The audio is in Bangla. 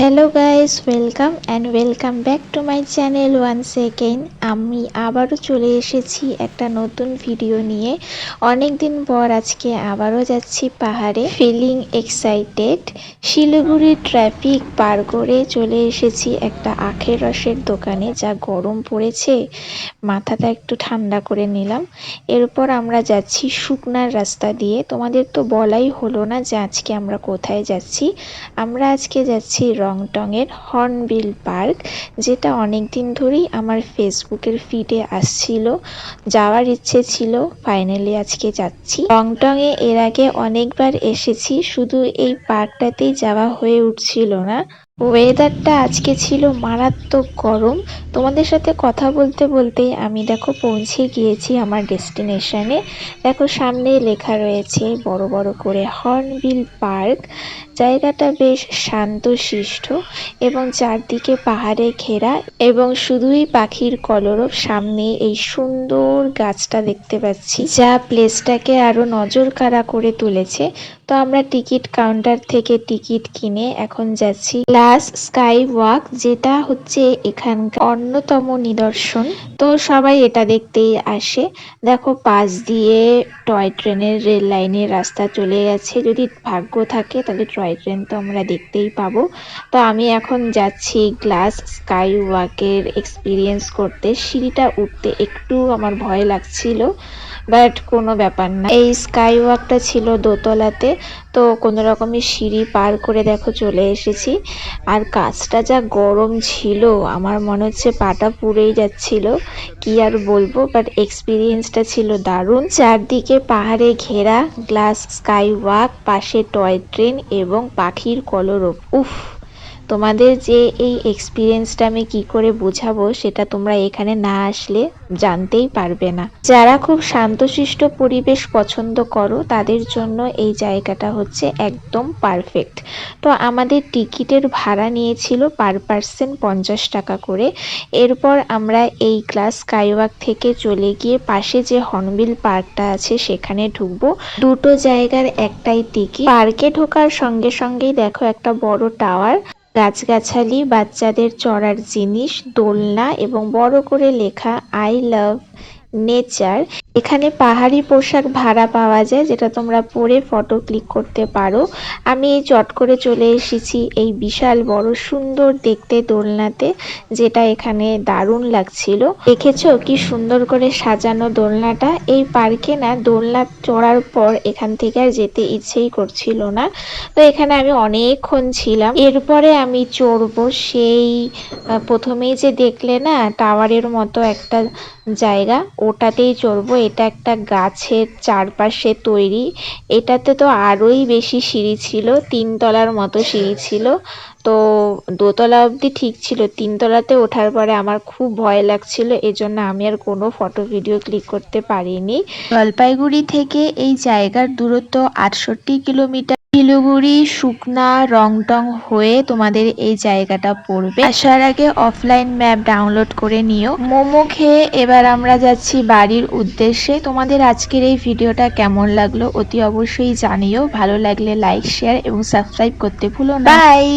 Hello guys, welcome back to my channel once again. আমি আবারও চলে এসেছি একটা নতুন ভিডিও নিয়ে। অনেক দিন পর আজকে আবারও যাচ্ছি পাহাড়ে, ফিলিং এক্সাইটেড। শিলিগুড়ির ট্রাফিক পার করে চলে এসেছি একটা আখের রসের দোকানে। যা গরম পড়েছে, মাথাটা একটু ঠান্ডা করে নিলাম। এরপর আমরা যাচ্ছি শুকনার রাস্তা দিয়ে। তোমাদের তো বলাই হলো না যে আজকে আমরা কোথায় যাচ্ছি। আমরা আজকে যাচ্ছি রংটংয়ের হর্নবিল পার্ক, যেটা অনেক দিন ধরেই আমার ফেসবুকের ফিডে আসছিল। যাওয়ার ইচ্ছে ছিল, ফাইনালি আজকে যাচ্ছি। রংটংয়ে এর আগে অনেকবার এসেছি, শুধু এই পার্কটাতেই যাওয়া হয়ে উঠছিল না। ওয়েদারটা আজকে ছিল মারাত্মক গরম। তোমাদের সাথে কথা বলতে বলতেই আমি দেখো পৌঁছে গিয়েছি আমার ডেস্টিনেশনে। দেখো সামনেই লেখা রয়েছে বড় বড় করে হর্নবিল পার্ক। জায়গাটা বেশ শান্তশিষ্ট এবং চারদিকে পাহাড়ে ঘেরা, এবং শুধুই পাখির কলরব। সামনে এই সুন্দর গাছটা দেখতে পাচ্ছি, যা প্লেসটাকে আরো নজর কাড়া করে তুলেছে। তো আমরা টিকিট কাউন্টার থেকে টিকিট কিনে এখন যাচ্ছি গ্লাস স্কাই ওয়াক, যেটা হচ্ছে এখানকার অন্যতম নিদর্শন। তো সবাই এটা দেখতেই আসে। দেখো পাশ দিয়ে টয় ট্রেনের রেল লাইনের রাস্তা চলে গেছে। যদি ভাগ্য থাকে তাহলে টয় ট্রেন তো আমরা দেখতেই পাবো। তো আমি এখন যাচ্ছি গ্লাস স্কাই ওয়াকের এক্সপিরিয়েন্স করতে। সিঁড়িটা উঠতে একটু আমার ভয় লাগছিল, বাট কোনো ব্যাপার না। এই স্কাই ওয়াকটা ছিল দোতলাতে, তো কোনো রকমের সিঁড়ি পার করে দেখো চলে এসেছি। আর কাজটা যা গরম ছিল, আমার মনে হচ্ছে পাটা পুড়েই যাচ্ছিল। কি আর বলবো, বাট এক্সপিরিয়েন্সটা ছিল দারুণ। চারদিকে পাহাড়ে ঘেরা গ্লাস স্কাই ওয়াক, পাশে টয় ট্রেন এবং পাখির কলরব। উফ, তোমাদের যে এই এক্সপিরিয়েন্সটা আমি কি করে বোঝাবো, সেটা তোমরা এখানে না আসলে জানতেই পারবে না। যারা খুব শান্তশিষ্ট পরিবেশ পছন্দ করো, তাদের জন্য এই জায়গাটা হচ্ছে একদম পারফেক্ট। তো আমাদের টিকিটের ভাড়া নিয়েছিল পার পার্সন 50 টাকা করে। এরপর আমরা এই গ্লাস স্কাইওয়াক থেকে চলে গিয়ে পাশে যে হর্নবিল পার্কটা আছে সেখানে ঢুকবো। দুটো জায়গার একটাই টিকিট। পার্কে ঢোকার সঙ্গে সঙ্গেই দেখো একটা বড় টাওয়ার, গাছগাছালি, বাচ্চাদের চড়ার জিনিস, দোলনা এবং বড় করে লেখা আই লাভ নেচার। এখানে পাহাড়ি পোশাক ভাড়া পাওয়া যায়, যেটা তোমরা পরে ফটো ক্লিক করতে পারো। আমি চট করে চলে এসেছি এই বিশাল বড় সুন্দর দেখতে দোলনাতে, যেটা এখানে দারুণ লাগছিল। দেখেছো কি সুন্দর করে সাজানো দোলনাটা। এই পার্কে না দোলনা চড়ার পর এখান থেকে আর যেতে ইচ্ছেই করছিল না। তো এখানে আমি অনেকক্ষণ ছিলাম। এরপরে আমি চড়বো সেই প্রথমেই যে দেখলে না টাওয়ারের মতো একটা জায়গা, ওটাতেই চড়বো। এটা একটা গাছের চারপাশে তৈরি। এটাতে তো আরোই বেশি সিঁড়ি ছিল, 3 তলার মতো সিঁড়ি ছিল। তো দোতলা অবধি ঠিক ছিল, 3 তলাতে ওঠার পরে আমার খুব ভয় লাগছিল, এজন্য আমি আর কোনো ফটো ভিডিও ক্লিক করতে পারিনি। জলপাইগুড়ি থেকে এই জায়গার দূরত্ব 68 কিলোমিটার। শিলিগুড়ি, শুকনা, রংটং হয়ে তোমাদের এই জায়গাটা পড়বে। আসার আগে অফলাইন ম্যাপ ডাউনলোড করে নিও। মোমো খেয়ে এবার আমরা যাচ্ছি বাড়ির উদ্দেশ্যে। তোমাদের আজকের এই ভিডিওটা কেমন লাগলো অতি অবশ্যই জানিও। ভালো লাগলে লাইক, শেয়ার এবং সাবস্ক্রাইব করতে ভুলো না। বাই।